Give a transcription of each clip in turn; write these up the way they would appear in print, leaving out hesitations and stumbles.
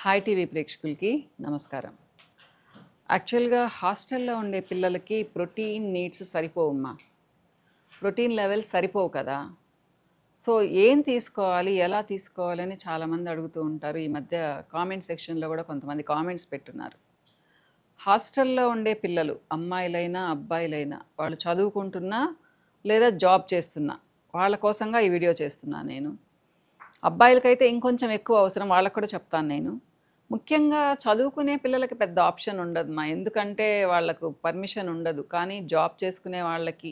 Hi TV ప్రేక్షకులకి నమస్కారం. యాక్చువల్గా హాస్టల్లో ఉండే పిల్లలకి ప్రోటీన్ నీడ్స్ సరిపోవమ్మా. ప్రోటీన్ లెవెల్స్ సరిపోవు కదా. సో ఏం తీసుకోవాలి, ఎలా తీసుకోవాలని చాలామంది అడుగుతూ ఉంటారు. ఈ మధ్య కామెంట్ సెక్షన్లో కూడా కొంతమంది కామెంట్స్ పెట్టున్నారు. హాస్టల్లో ఉండే పిల్లలు అమ్మాయిలైనా అబ్బాయిలైనా వాళ్ళు చదువుకుంటున్నా లేదా జాబ్ చేస్తున్నా వాళ్ళ కోసంగా ఈ వీడియో చేస్తున్నా నేను. అబ్బాయిలకైతే ఇంకొంచెం ఎక్కువ అవసరం, వాళ్ళకు కూడా చెప్తాను నేను. ముఖ్యంగా చదువుకునే పిల్లలకి పెద్ద ఆప్షన్ ఉండదమ్మా, ఎందుకంటే వాళ్ళకు పర్మిషన్ ఉండదు. కానీ జాబ్ చేసుకునే వాళ్ళకి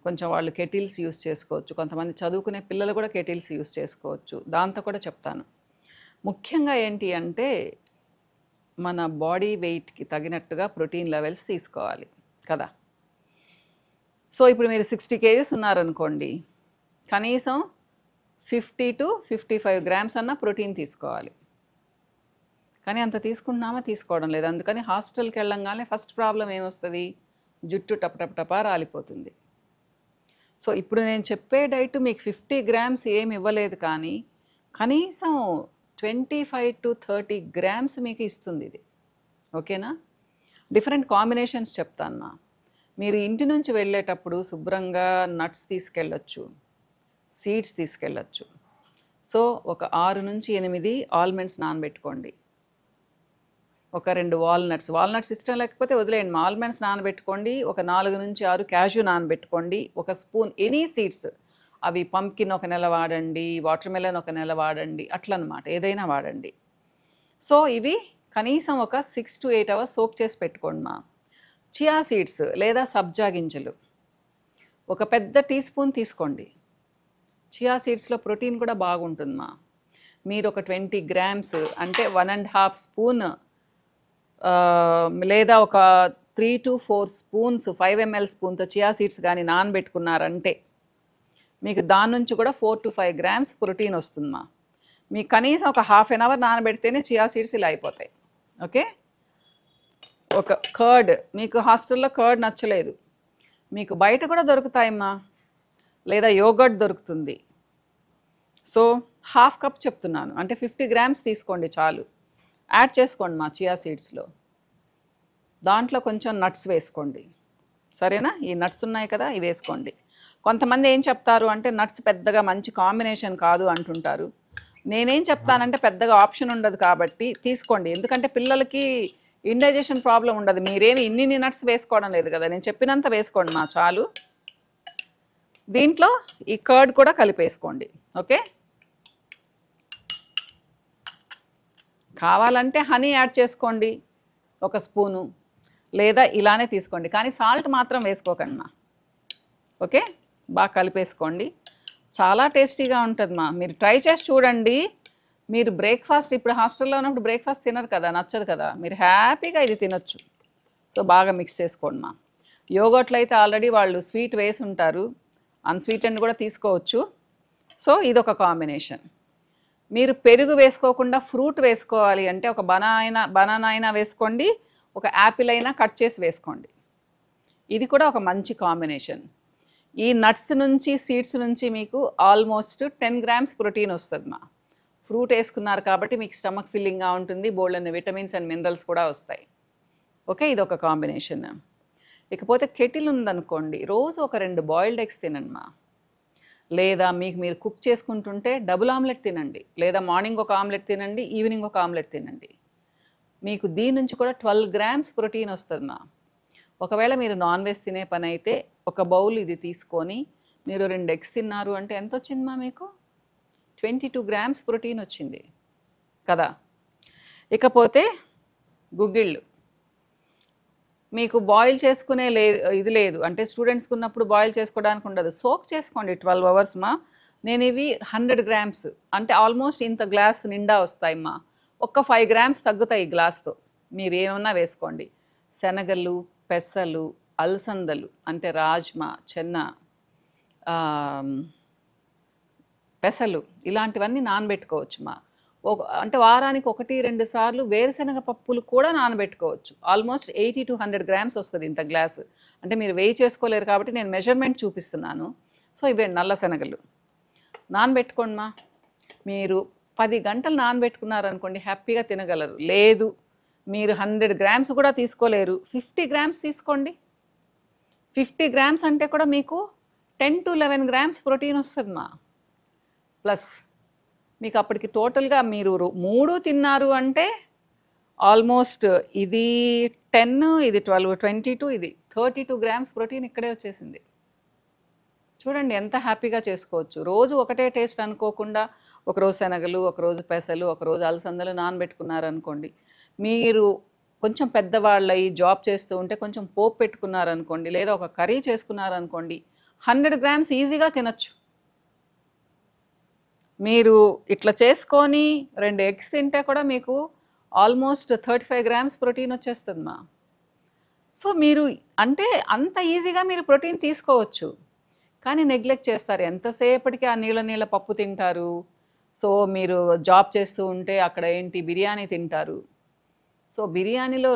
కొంచెం వాళ్ళు కెటిల్స్ యూస్ చేసుకోవచ్చు. కొంతమంది చదువుకునే పిల్లలు కూడా కెటిల్స్ యూస్ చేసుకోవచ్చు. దాంతో కూడా చెప్తాను. ముఖ్యంగా ఏంటి అంటే మన బాడీ వెయిట్కి తగినట్టుగా ప్రోటీన్ లెవెల్స్ తీసుకోవాలి కదా. సో ఇప్పుడు మీరు 60 kgs ఉన్నారనుకోండి, కనీసం 50 to 55 grams అన్న ప్రోటీన్ తీసుకోవాలి. కానీ అంత తీసుకుంటున్నామా, తీసుకోవడం లేదు. అందుకని హాస్టల్కి వెళ్ళంగానే ఫస్ట్ ప్రాబ్లం ఏమొస్తుంది, జుట్టు టపటపటపా రాలిపోతుంది. సో ఇప్పుడు నేను చెప్పే డైట్ మీకు 50 grams ఏమి ఇవ్వలేదు, కానీ కనీసం 25 to 30 grams మీకు ఇస్తుంది ఇది. ఓకేనా? డిఫరెంట్ కాంబినేషన్స్ చెప్తాను. మీరు ఇంటి నుంచి వెళ్ళేటప్పుడు శుభ్రంగా నట్స్ తీసుకెళ్ళొచ్చు, సీడ్స్ తీసుకెళ్ళొచ్చు. సో ఒక 6 నుంచి 8 ఆల్మండ్స్ నానబెట్టుకోండి. ఒక 2 వాల్నట్స్ ఇష్టం లేకపోతే వదిలేయండి, ఆల్మండ్స్ నానబెట్టుకోండి. ఒక 4 నుంచి 6 క్యాష్యూ నానబెట్టుకోండి. ఒక స్పూన్ ఎనీ సీడ్స్, అవి పంకిన్ ఒక నెల వాడండి, వాటర్ మెలన్ ఒక నెల వాడండి, అట్లా అనమాట, ఏదైనా వాడండి. సో ఇవి కనీసం ఒక 6 to 8 hours సోక్ చేసి పెట్టుకోండి మా. చియా సీడ్స్ లేదా సబ్జా గింజలు ఒక పెద్ద టీ స్పూన్ తీసుకోండి. చియా సీడ్స్లో ప్రోటీన్ కూడా బాగుంటుంది మా. మీరు ఒక 20 grams అంటే 1.5 స్పూన్ లేదా ఒక 3 to 4 spoons 5 ml స్పూన్తో చియా సీడ్స్ కానీ నానబెట్టుకున్నారంటే మీకు దాని నుంచి కూడా 4 to 5 grams ప్రోటీన్ వస్తుందమ్మా. మీకు కనీసం ఒక ½ an hour నానబెడితేనే చియా సీడ్స్ ఇలా అయిపోతాయి. ఓకే. ఒక కర్డ్, మీకు హాస్టల్లో కర్డ్ నచ్చలేదు, మీకు బయట కూడా దొరుకుతాయమ్మా, లేదా యోగర్ట్ దొరుకుతుంది. సో ½ కప్ చెప్తున్నాను, అంటే 50 grams తీసుకోండి చాలు. యాడ్ చేసుకోండి మా చియా సీడ్స్లో. దాంట్లో కొంచెం నట్స్ వేసుకోండి, సరేనా? ఈ నట్స్ ఉన్నాయి కదా, ఇవి వేసుకోండి. కొంతమంది ఏం చెప్తారు అంటే నట్స్ పెద్దగా మంచి కాంబినేషన్ కాదు అంటుంటారు. నేనేం చెప్తానంటే పెద్దగా ఆప్షన్ ఉండదు కాబట్టి తీసుకోండి, ఎందుకంటే పిల్లలకి ఇండైజెషన్ ప్రాబ్లం ఉండదు. మీరేమి ఇన్ని నట్స్ వేసుకోవడం లేదు కదా, నేను చెప్పినంత వేసుకోండి మా చాలు. దీంట్లో ఈ కర్డ్ కూడా కలిపేసుకోండి. ఓకే. కావాలంటే హనీ యాడ్ చేసుకోండి ఒక స్పూను, లేదా ఇలానే తీసుకోండి, కానీ సాల్ట్ మాత్రం వేసుకోకండి మా. ఓకే. బాగా కలిపేసుకోండి, చాలా టేస్టీగా ఉంటుంది మా. మీరు ట్రై చేసి చూడండి. మీరు బ్రేక్ఫాస్ట్, ఇప్పుడు హాస్టల్లో ఉన్నప్పుడు బ్రేక్ఫాస్ట్ తినరు కదా, నచ్చదు కదా, మీరు హ్యాపీగా ఇది తినొచ్చు. సో బాగా మిక్స్ చేసుకోండి మా. యోగర్ట్లో అయితే ఆల్రెడీ వాళ్ళు స్వీట్ వేసి ఉంటారు, అన్స్వీటెండ్ కూడా తీసుకోవచ్చు. సో ఇదొక కాంబినేషన్. మీరు పెరుగు వేసుకోకుండా ఫ్రూట్ వేసుకోవాలి అంటే ఒక బనానా అయినా వేసుకోండి, ఒక యాపిల్ అయినా కట్ చేసి వేసుకోండి. ఇది కూడా ఒక మంచి కాంబినేషన్. ఈ నట్స్ నుంచి సీడ్స్ నుంచి మీకు ఆల్మోస్ట్ 10 grams ప్రోటీన్ వస్తుంది మా. ఫ్రూట్ వేసుకున్నారు కాబట్టి మీకు స్టమక్ ఫిల్లింగ్గా ఉంటుంది, బోల్డన్ని విటమిన్స్ అండ్ మినరల్స్ కూడా వస్తాయి. ఓకే. ఇది ఒక కాంబినేషన్. ఇకపోతే కెటిల్ ఉందనుకోండి, రోజు ఒక 2 బాయిల్డ్ ఎగ్స్ తినండి మా. లేదా మీకు మీరు కుక్ చేసుకుంటుంటే డబుల్ ఆమ్లెట్ తినండి, లేదా మార్నింగ్ ఒక ఆమ్లెట్ తినండి, ఈవినింగ్ ఒక ఆమ్లెట్ తినండి. మీకు దీని నుంచి కూడా 12 grams ప్రోటీన్ వస్తుంది మా. ఒకవేళ మీరు నాన్ వెజ్ తినే పని అయితే ఒక బౌల్ ఇది తీసుకొని మీరు 2 eggs తిన్నారు అంటే ఎంత వచ్చింది మా మీకు? 22 grams ప్రోటీన్ వచ్చింది కదా. ఇకపోతే గుగ్గిళ్ళు, మీకు బాయిల్ చేసుకునే ఇది లేదు అంటే స్టూడెంట్స్కి ఉన్నప్పుడు బాయిల్ చేసుకోవడానికి ఉండదు, సోక్ చేసుకోండి 12 hours మా. నేను ఇవి 100 grams అంటే ఆల్మోస్ట్ ఇంత గ్లాస్ నిండా వస్తాయి మా. ఒక్క 5 grams తగ్గుతాయి ఈ గ్లాస్తో, మీరు ఏమన్నా వేసుకోండి. శనగలు, పెసలు, అలసందలు అంటే రాజ్మా, చెన్న, పెసలు, ఇలాంటివన్నీ నానబెట్టుకోవచ్చు మా. అంటే వారానికి 1-2 సార్లు వేరుశనగ పప్పులు కూడా నానబెట్టుకోవచ్చు. ఆల్మోస్ట్ 80 to 100 grams వస్తుంది ఇంత గ్లాసు. అంటే మీరు వేయి చేసుకోలేరు కాబట్టి నేను మెజర్మెంట్ చూపిస్తున్నాను. సో ఇవే నల్ల శనగలు నానబెట్టుకోండి మా. మీరు 10 గంటలు నానబెట్టుకున్నారనుకోండి హ్యాపీగా తినగలరు. లేదు మీరు 100 గ్రామ్స్ కూడా తీసుకోలేరు, 50 గ్రామ్స్ తీసుకోండి. 50 గ్రామ్స్ అంటే కూడా మీకు 10 to 11 గ్రామ్స్ ప్రోటీన్ వస్తుందమ్మా. ప్లస్ మీకు అప్పటికి టోటల్గా మీరు 3 తిన్నారు అంటే ఆల్మోస్ట్ ఇది 10, ఇది 12, 22, ఇది 32 గ్రామ్స్ ప్రోటీన్ ఇక్కడే వచ్చేసింది. చూడండి ఎంత హ్యాపీగా చేసుకోవచ్చు. రోజు ఒకటే టేస్ట్ అనుకోకుండా ఒకరోజు శనగలు, ఒకరోజు పెసలు, ఒకరోజు అలసందలు నానబెట్టుకున్నారనుకోండి, మీరు కొంచెం పెద్దవాళ్ళయి జాబ్ చేస్తూ ఉంటే కొంచెం పోపు పెట్టుకున్నారనుకోండి, లేదా ఒక కర్రీ చేసుకున్నారనుకోండి, 100 గ్రామ్స్ ఈజీగా తినచ్చు. మీరు ఇట్లా చేసుకొని 2 ఎగ్స్ తింటే కూడా మీకు ఆల్మోస్ట్ 35 గ్రామ్స్ ప్రోటీన్ వచ్చేస్తుందమ్మా. సో మీరు అంటే అంత ఈజీగా మీరు ప్రోటీన్ తీసుకోవచ్చు, కానీ నెగ్లెక్ట్ చేస్తారు. ఎంతసేపటికి ఆ నీళ్ళ పప్పు తింటారు. సో మీరు జాబ్ చేస్తూ ఉంటే అక్కడ ఏంటి బిర్యానీ తింటారు. సో బిర్యానీలో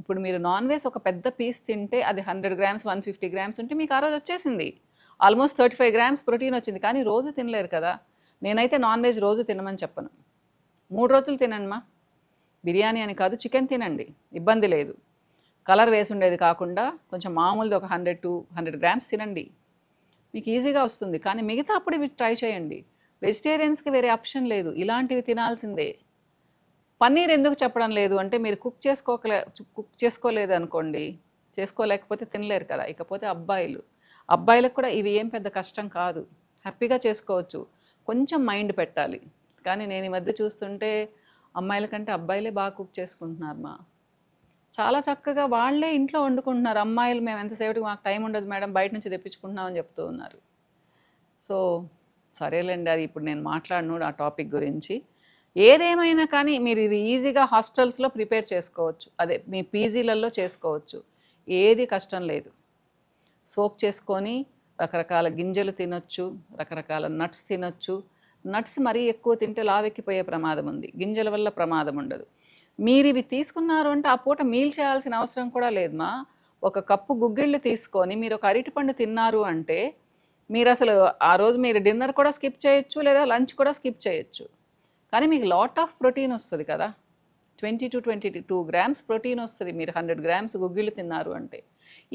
ఇప్పుడు మీరు నాన్ వెజ్ ఒక పెద్ద పీస్ తింటే అది 100 గ్రామ్స్ 150 గ్రామ్స్ ఉంటే మీకు ఆ రోజు వచ్చేసింది ఆల్మోస్ట్ 35 గ్రామ్స్ ప్రోటీన్ వచ్చింది. కానీ రోజు తినలేరు కదా. నేనైతే నాన్ వెజ్ రోజు తినమని చెప్పను. 3 రోజులు తినండిమా. బిర్యానీ అని కాదు, చికెన్ తినండి, ఇబ్బంది లేదు. కలర్ వేసి ఉండేది కాకుండా కొంచెం మామూలుది ఒక 100 to 100 గ్రామ్స్ తినండి, మీకు ఈజీగా వస్తుంది. కానీ మిగతా అప్పుడు ఇవి ట్రై చేయండి. వెజిటేరియన్స్కి వేరే ఆప్షన్ లేదు, ఇలాంటివి తినాల్సిందే. పన్నీర్ ఎందుకు చెప్పడం లేదు అంటే మీరు కుక్ చేసుకోలేదు అనుకోండి, చేసుకోలేకపోతే తినలేరు కదా. ఇకపోతే అబ్బాయిలకు కూడా ఇవి ఏం పెద్ద కష్టం కాదు, హ్యాపీగా చేసుకోవచ్చు. కొంచెం మైండ్ పెట్టాలి. కానీ నేను ఈ మధ్య చూస్తుంటే అమ్మాయిల కంటే అబ్బాయిలే బాగా కుక్ చేసుకుంటున్నారు మా. చాలా చక్కగా వాళ్ళే ఇంట్లో వండుకుంటున్నారు. అమ్మాయిలు మేము ఎంతసేపటికి మాకు టైం ఉండదు మేడం, బయట నుంచి తెప్పించుకుంటున్నామని చెప్తూ ఉన్నారు. సో సరేలేండి, అది ఇప్పుడు నేను మాట్లాడను ఆ టాపిక్ గురించి. ఏదేమైనా కానీ మీరు ఇది ఈజీగా హాస్టల్స్లో ప్రిపేర్ చేసుకోవచ్చు, అదే మీ పీజీలలో చేసుకోవచ్చు, ఏది కష్టం లేదు. సోక్ చేసుకొని రకరకాల గింజలు తినొచ్చు, రకరకాల నట్స్ తినొచ్చు. నట్స్ మరీ ఎక్కువ తింటే లావెక్కిపోయే ప్రమాదం ఉంది, గింజల వల్ల ప్రమాదం ఉండదు. మీరు ఇవి తీసుకున్నారు అంటే ఆ పూట మీల్ చేయాల్సిన అవసరం కూడా లేదమ్మా. ఒక కప్పు గుగ్గిళ్ళు తీసుకొని మీరు ఒక అరటిపండు తిన్నారు అంటే మీరు అసలు ఆ రోజు మీరు డిన్నర్ కూడా స్కిప్ చేయొచ్చు, లేదా లంచ్ కూడా స్కిప్ చేయొచ్చు. కానీ మీకు లాట్ ఆఫ్ ప్రోటీన్ వస్తుంది కదా. 20 to 22 గ్రామ్స్ ప్రోటీన్ వస్తుంది మీరు 100 గ్రామ్స్ గుగ్గిళ్ళు తిన్నారు అంటే.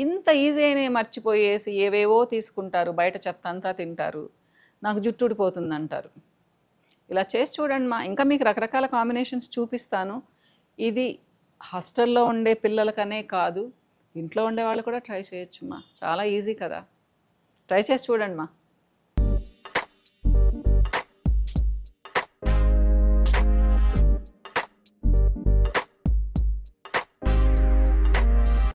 ఇంత ఈజీ అయినా మర్చిపోయేసి ఏవేవో తీసుకుంటారు, బయట చెత్త అంతా తింటారు, నాకు జుట్టు ఊడిపోతుంది అంటారు. ఇలా చేసి చూడండి మా. ఇంకా మీకు రకరకాల కాంబినేషన్స్ చూపిస్తాను. ఇది హాస్టల్లో ఉండే పిల్లలకనే కాదు, ఇంట్లో ఉండే వాళ్ళు కూడా ట్రై చేయొచ్చు మా. చాలా ఈజీ కదా, ట్రై చేసి చూడండి మా.